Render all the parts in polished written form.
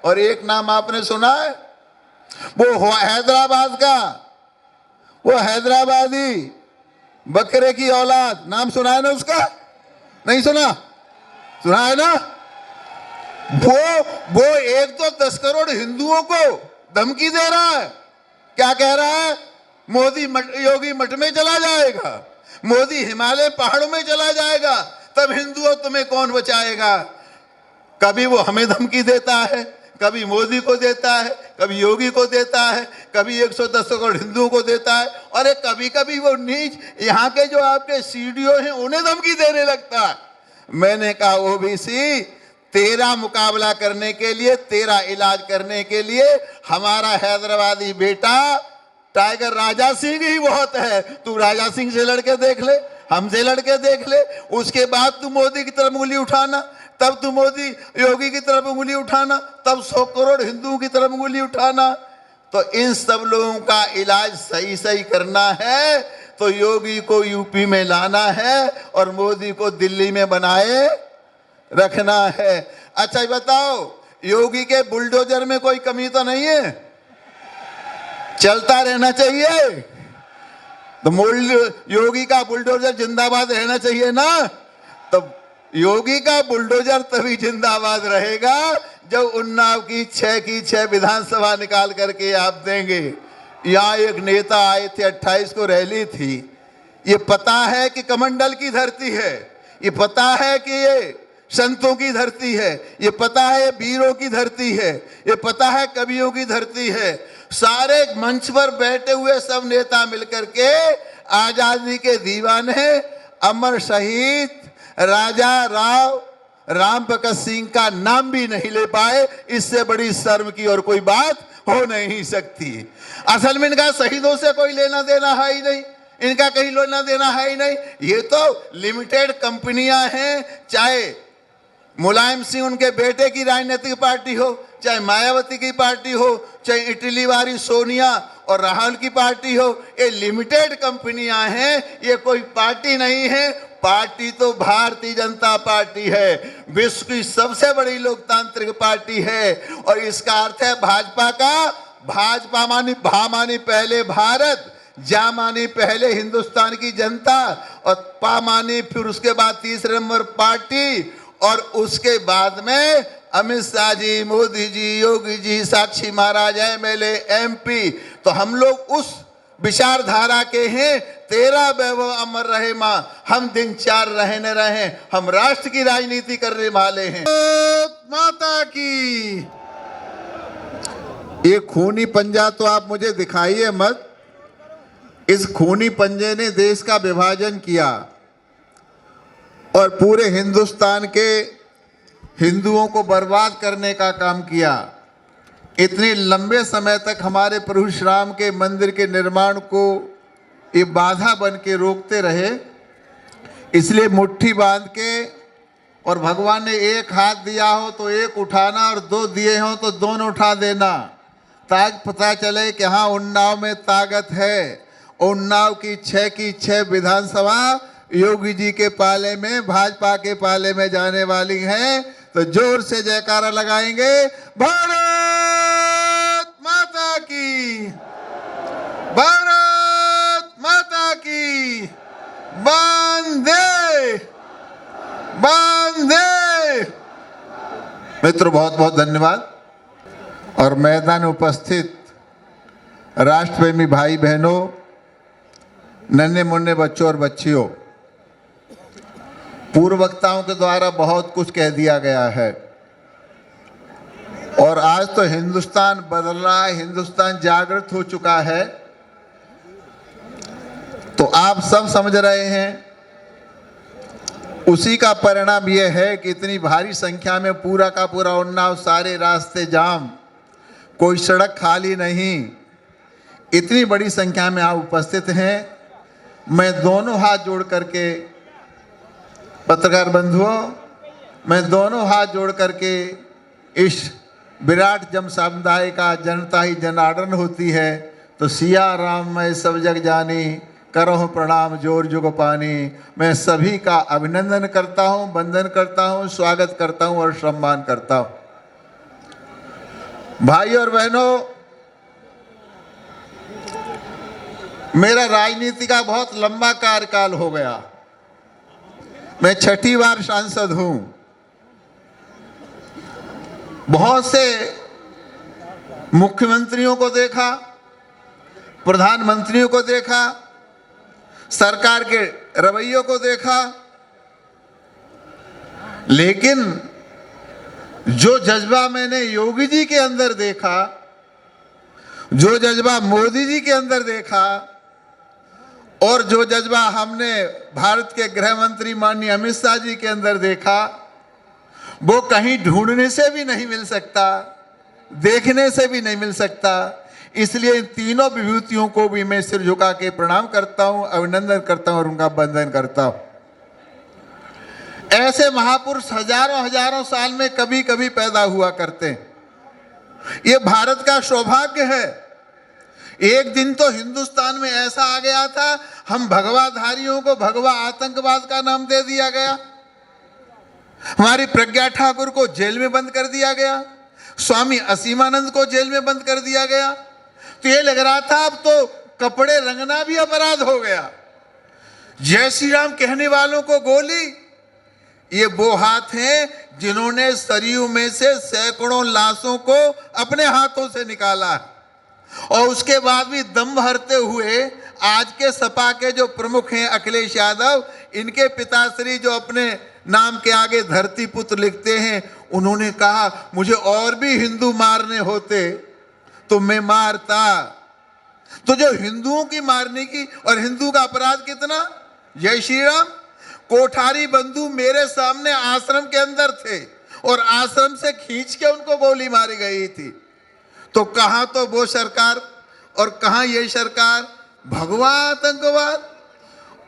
और एक नाम आपने सुना है, वो हैदराबाद का, वो हैदराबादी बकरे की औलाद, नाम सुना है ना उसका? नहीं सुना? सुना है ना? वो एक तो 10 करोड़ हिंदुओं को धमकी दे रहा है। क्या कह रहा है? मोदी योगी मठ में चला जाएगा, मोदी हिमालय पहाड़ों में चला जाएगा, तब हिंदुओं तुम्हें कौन बचाएगा। कभी वो हमें धमकी देता है, कभी मोदी को देता है, कभी योगी को देता है, कभी 110 करोड़ हिंदुओं को देता है, और कभी कभी वो नीच यहाँ के जो आपके सीडीओ हैं उन्हें धमकी देने लगता है। मैंने कहा ओबीसी, तेरा मुकाबला करने के लिए, तेरा इलाज करने के लिए हमारा हैदराबादी बेटा टाइगर राजा सिंह ही बहुत है। तू राजा सिंह से लड़के देख ले, हमसे लड़के देख ले, उसके बाद तू मोदी की तरफ उंगली उठाना, तब तू मोदी योगी की तरफ उंगली उठाना, तब 100 करोड़ हिंदुओं की तरफ उंगली उठाना। तो इन सब लोगों का इलाज सही सही करना है तो योगी को यूपी में लाना है और मोदी को दिल्ली में बनाए रखना है। अच्छा बताओ, योगी के बुलडोजर में कोई कमी तो नहीं है? चलता रहना चाहिए तो योगी का बुलडोजर जिंदाबाद रहना चाहिए ना। तो योगी का बुलडोजर तभी जिंदाबाद रहेगा जब उन्नाव की 6 विधानसभा निकाल करके आप देंगे। यहाँ एक नेता आए थे, 28 को रैली थी। ये पता है कि कमंडल की धरती है, ये पता है कि ये संतों की धरती है, ये पता है ये वीरों की धरती है, ये पता है कवियों की धरती है। सारे मंच पर बैठे हुए सब नेता मिलकर के आजादी के दीवाने अमर शहीद राजा राम प्रकट सिंह का नाम भी नहीं ले पाए। इससे बड़ी शर्म की और कोई बात हो नहीं सकती। असल में इनका शहीदों से कोई लेना देना है ही नहीं, इनका कहीं लेना देना है ही नहीं। ये तो लिमिटेड कंपनियां हैं, चाहे मुलायम सिंह उनके बेटे की राजनीतिक पार्टी हो, चाहे मायावती की पार्टी हो, चाहे इटली वाली सोनिया और राहुल की पार्टी हो, ये लिमिटेड कंपनियां हैं, ये कोई पार्टी नहीं है। पार्टी तो भारतीय जनता पार्टी है, विश्व की सबसे बड़ी लोकतांत्रिक पार्टी है। और इसका अर्थ है भाजपा का, भाजपा मानी भा मानी पहले भारत, जा मानी पहले हिंदुस्तान की जनता, और पा मानी फिर उसके बाद तीसरे नंबर पार्टी, और उसके बाद में अमित शाह जी, मोदी जी, योगी जी, साक्षी महाराज, एमएलए, एमपी। तो हम लोग उस विचारधारा के हैं। तेरा वैभव अमर रहे माँ, हम दिन 4 रहे न रहे, हम राष्ट्र की राजनीति करने वाले हैं। माता की ये खूनी पंजा तो आप मुझे दिखाइए मत। इस खूनी पंजे ने देश का विभाजन किया और पूरे हिंदुस्तान के हिंदुओं को बर्बाद करने का काम किया। इतने लंबे समय तक हमारे प्रभु श्री राम के मंदिर के निर्माण को ये बाधा बन के रोकते रहे। इसलिए मुट्ठी बांध के, और भगवान ने एक हाथ दिया हो तो एक उठाना और 2 दिए हो तो दोनों उठा देना, ताकि पता चले कि हाँ उन्नाव में ताकत है। उन्नाव की 6 विधानसभा योगी जी के पाले में, भाजपा के पाले में जाने वाली हैं। तो जोर से जयकारा लगाएंगे, भारत माता की, भारत माता की, वंदे वंदे। मित्रों बहुत बहुत धन्यवाद। और मैदान में उपस्थित राष्ट्रप्रेमी भाई बहनों, नन्हे मुन्ने बच्चों और बच्चियों, पूर्व वक्ताओं के द्वारा बहुत कुछ कह दिया गया है और आज तो हिंदुस्तान बदल रहा है, हिंदुस्तान जागृत हो चुका है। तो आप सब समझ रहे हैं, उसी का परिणाम यह है कि इतनी भारी संख्या में पूरा का पूरा उन्नाव, सारे रास्ते जाम, कोई सड़क खाली नहीं, इतनी बड़ी संख्या में आप उपस्थित हैं। मैं दोनों हाथ जोड़ करके, पत्रकार बंधुओं, मैं दोनों हाथ जोड़ करके इस विराट जन समुदाय का, जनता ही जनार्दन होती है, तो सिया राम मैं सब जग जानी, करो प्रणाम जोर जुग पानी। मैं सभी का अभिनंदन करता हूं, वंदन करता हूं, स्वागत करता हूं और सम्मान करता हूं। भाई और बहनों, मेरा राजनीति का बहुत लंबा कार्यकाल हो गया। मैं 6ठी बार सांसद हूं। बहुत से मुख्यमंत्रियों को देखा, प्रधानमंत्रियों को देखा, सरकार के रवैयों को देखा, लेकिन जो जज्बा मैंने योगी जी के अंदर देखा, जो जज्बा मोदी जी के अंदर देखा और जो जज्बा हमने भारत के गृह मंत्री माननीय अमित शाह जी के अंदर देखा, वो कहीं ढूंढने से भी नहीं मिल सकता, देखने से भी नहीं मिल सकता। इसलिए इन तीनों विभूतियों को भी मैं सिर झुका के प्रणाम करता हूं, अभिनंदन करता हूं और उनका वंदन करता हूं। ऐसे महापुरुष हजारों हजारों साल में कभी कभी पैदा हुआ करते हैं। ये भारत का सौभाग्य है। एक दिन तो हिंदुस्तान में ऐसा आ गया था, हम भगवाधारियों को भगवा आतंकवाद का नाम दे दिया गया, हमारी प्रज्ञा ठाकुर को जेल में बंद कर दिया गया, स्वामी असीमानंद को जेल में बंद कर दिया गया। तो ये लग रहा था अब तो कपड़े रंगना भी अपराध हो गया। जय श्री राम कहने वालों को गोली। ये वो हाथ हैं जिन्होंने सरयू में से सैकड़ों लाशों को अपने हाथों से निकाला है, और उसके बाद भी दम भरते हुए आज के सपा के जो प्रमुख हैं अखिलेश यादव, इनके पिताश्री जो अपने नाम के आगे धरती पुत्र लिखते हैं, उन्होंने कहा मुझे और भी हिंदू मारने होते तो मैं मारता। तो जो हिंदुओं की मारने की, और हिंदू का अपराध कितना। जय श्री राम। कोठारी बंधु मेरे सामने आश्रम के अंदर थे और आश्रम से खींच के उनको गोली मारी गई थी। तो कहां तो वो सरकार और कहां ये सरकार, भगवा आतंकवाद।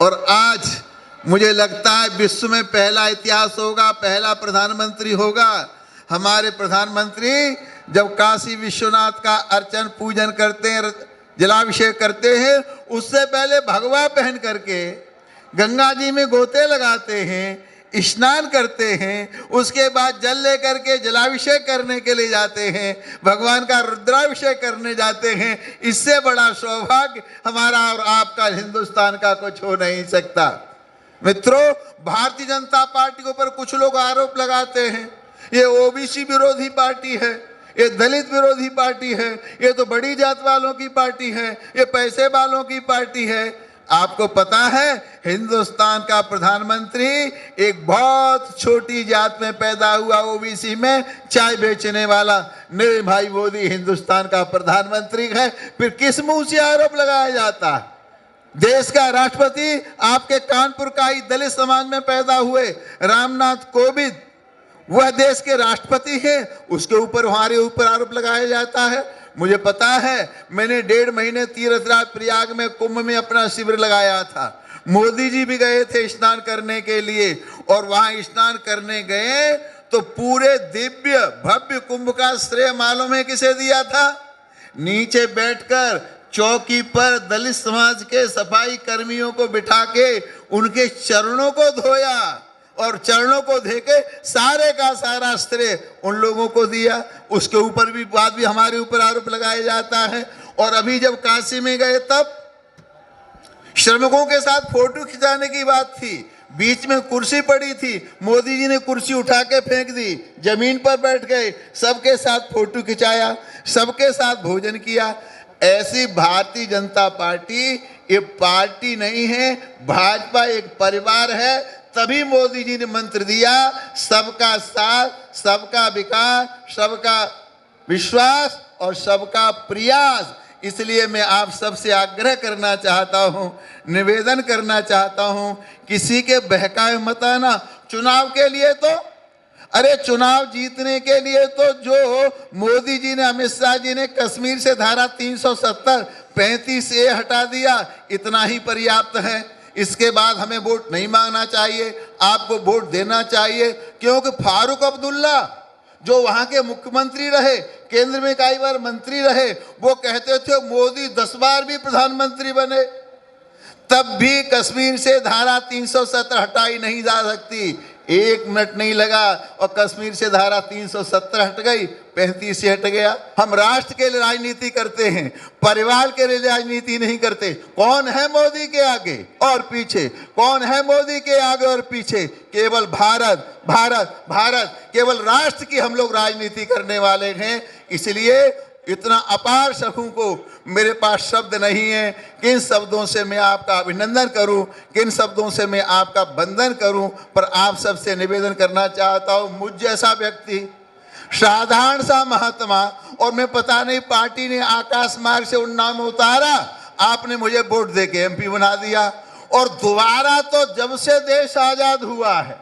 और आज मुझे लगता है विश्व में पहला इतिहास होगा, पहला प्रधानमंत्री होगा। हमारे प्रधानमंत्री जब काशी विश्वनाथ का अर्चन पूजन करते हैं, जलाभिषेक करते हैं, उससे पहले भगवा पहन करके गंगा जी में गोते लगाते हैं, स्नान करते हैं, उसके बाद जल लेकर के जलाभिषेक करने के लिए जाते हैं, भगवान का रुद्राभिषेक करने जाते हैं। इससे बड़ा सौभाग्य हमारा और आपका हिंदुस्तान का कुछ हो नहीं सकता। मित्रों, भारतीय जनता पार्टी के ऊपर कुछ लोग आरोप लगाते हैं, ये ओबीसी विरोधी पार्टी है, ये दलित विरोधी पार्टी है, ये तो बड़ी जात वालों की पार्टी है, ये पैसे वालों की पार्टी है। आपको पता है हिंदुस्तान का प्रधानमंत्री एक बहुत छोटी जात में पैदा हुआ, ओबीसी में, चाय बेचने वाला। मेरे भाई मोदी हिंदुस्तान का प्रधानमंत्री है, फिर किस मुंह से आरोप लगाया जाता है। देश का राष्ट्रपति आपके कानपुर का ही दलित समाज में पैदा हुए रामनाथ कोविंद, वह देश के राष्ट्रपति हैं, उसके ऊपर हमारे ऊपर आरोप लगाया जाता है। मुझे पता है, मैंने 1.5 महीने तीर्थराज प्रयाग में कुंभ में अपना शिविर लगाया था। मोदी जी भी गए थे स्नान करने के लिए, और वहां स्नान करने गए तो पूरे दिव्य भव्य कुंभ का श्रेय मालूम है किसे दिया था? नीचे बैठकर चौकी पर दलित समाज के सफाई कर्मियों को बिठा के उनके चरणों को धोया, और चरणों को देके सारे का सारा श्रेय उन लोगों को दिया। उसके ऊपर भी बात भी हमारे ऊपर आरोप लगाया जाता है। और अभी जब काशी में गए तब श्रमिकों के साथ फोटो खिंचाने की बात थी, बीच में कुर्सी पड़ी थी, मोदी जी ने कुर्सी उठा के फेंक दी, जमीन पर बैठ गए, सबके साथ फोटो खिंचाया, सबके साथ भोजन किया। ऐसी भारतीय जनता पार्टी ये पार्टी नहीं है, भाजपा एक परिवार है। तभी मोदी जी ने मंत्र दिया, सबका साथ, सबका विकास, सबका विश्वास और सबका प्रयास। इसलिए मैं आप सबसे आग्रह करना चाहता हूं, निवेदन करना चाहता हूं, किसी के बहकाए मत आना। चुनाव के लिए तो, अरे चुनाव जीतने के लिए तो जो मोदी जी ने, अमित शाह जी ने कश्मीर से धारा 370 35A हटा दिया, इतना ही पर्याप्त है। इसके बाद हमें वोट नहीं मांगना चाहिए, आपको वोट देना चाहिए। क्योंकि फारूक अब्दुल्ला जो वहां के मुख्यमंत्री रहे, केंद्र में कई बार मंत्री रहे, वो कहते थे मोदी 10 बार भी प्रधानमंत्री बने तब भी कश्मीर से धारा 370 हटाई नहीं जा सकती। 1 मिनट नहीं लगा और कश्मीर से धारा 370 हट गई, 35 से हट गया। हम राष्ट्र के लिए राजनीति करते हैं, परिवार के लिए राजनीति नहीं करते। कौन है मोदी के आगे और पीछे? कौन है मोदी के आगे और पीछे? केवल भारत, भारत, भारत। केवल राष्ट्र की हम लोग राजनीति करने वाले हैं। इसलिए इतना अपार शक्ति को मेरे पास शब्द नहीं है। किन शब्दों से मैं आपका अभिनंदन करूं, किन शब्दों से मैं आपका वंदन करूं, पर आप सबसे निवेदन करना चाहता हूं, मुझ जैसा व्यक्ति, साधारण सा महात्मा, और मैं पता नहीं पार्टी ने आकाश मार्ग से उन्नाव में उतारा, आपने मुझे वोट दे के MP बना दिया। और दोबारा तो जब से देश आजाद हुआ है,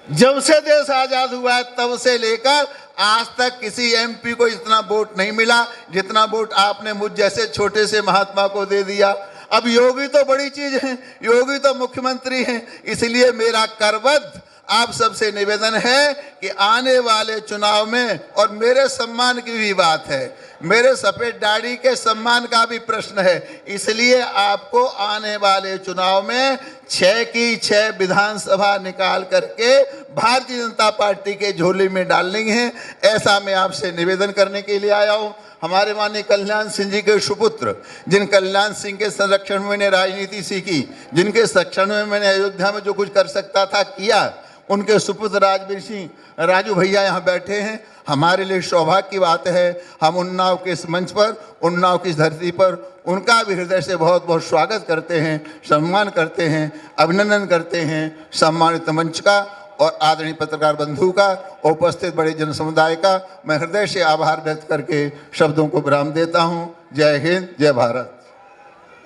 जब से देश आजाद हुआ है तब से लेकर आज तक किसी MP को इतना वोट नहीं मिला जितना वोट आपने मुझ जैसे छोटे से महात्मा को दे दिया। अब योगी तो बड़ी चीज है, योगी तो मुख्यमंत्री हैं। इसलिए मेरा करबद्ध आप सबसे निवेदन है कि आने वाले चुनाव में, और मेरे सम्मान की भी बात है, मेरे सफेद दाढ़ी के सम्मान का भी प्रश्न है, इसलिए आपको आने वाले चुनाव में 6 की 6 विधानसभा निकाल करके भारतीय जनता पार्टी के झोले में डालनी है। ऐसा मैं आपसे निवेदन करने के लिए आया हूँ। हमारे माननीय कल्याण सिंह जी के सुपुत्र, जिन कल्याण सिंह के संरक्षण में मैंने राजनीति सीखी, जिनके संरक्षण में मैंने अयोध्या में जो कुछ कर सकता था किया, उनके सुपुत्र राजवीर सिंह राजू भैया यहाँ बैठे हैं। हमारे लिए सौभाग्य की बात है, हम उन्नाव के इस मंच पर, उन्नाव की इस धरती पर उनका भी हृदय से बहुत बहुत स्वागत करते हैं, सम्मान करते हैं, अभिनंदन करते हैं। सम्मानित मंच का और आदरणीय पत्रकार बंधु का, उपस्थित बड़े जन समुदाय का मैं हृदय से आभार व्यक्त करके शब्दों को विराम देता हूँ। जय हिंद, जय भारत।